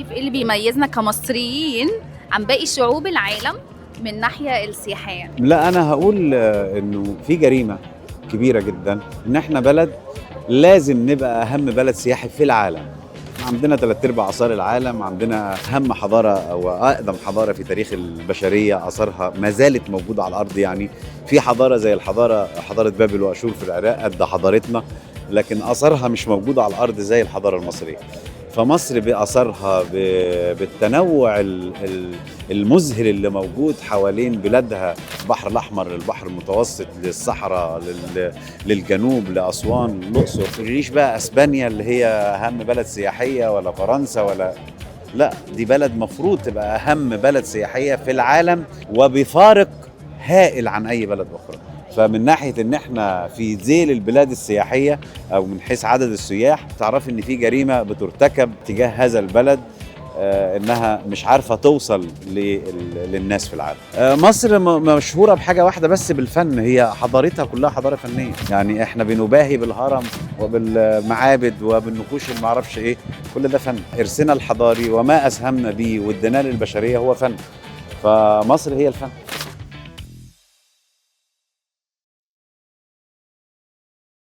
شايف ايه اللي بيميزنا كمصريين عن باقي شعوب العالم من الناحية السياحية؟ لا، انا هقول انه في جريمه كبيره جدا ان احنا بلد لازم نبقى اهم بلد سياحي في العالم. عندنا 3/4 اثار العالم، عندنا اهم حضاره او اقدم حضاره في تاريخ البشريه، اثارها ما زالت موجوده على الارض. يعني في حضاره زي حضاره بابل واشور في العراق قد حضارتنا، لكن اثارها مش موجوده على الارض زي الحضاره المصريه. فمصر بأثرها بالتنوع المذهل اللي موجود حوالين بلادها، البحر الأحمر، البحر المتوسط، للصحراء، للجنوب، لأسوان، الأقصر. تقوليش بقى أسبانيا اللي هي أهم بلد سياحية، ولا فرنسا، ولا لا، دي بلد مفروض تبقى أهم بلد سياحية في العالم، وبفارق هائل عن أي بلد أخرى. فمن ناحية ان احنا في ذيل البلاد السياحية او من حيث عدد السياح، تعرف ان في جريمة بترتكب تجاه هذا البلد، انها مش عارفة توصل للناس في العالم. مصر مشهورة بحاجة واحدة بس، بالفن. هي حضارتها كلها حضارة فنية. يعني احنا بنباهي بالهرم وبالمعابد وبالنقوش اللي معرفش ايه، كل ده فن. ارثنا الحضاري وما اسهمنا به واديناه للبشرية هو فن. فمصر هي الفن.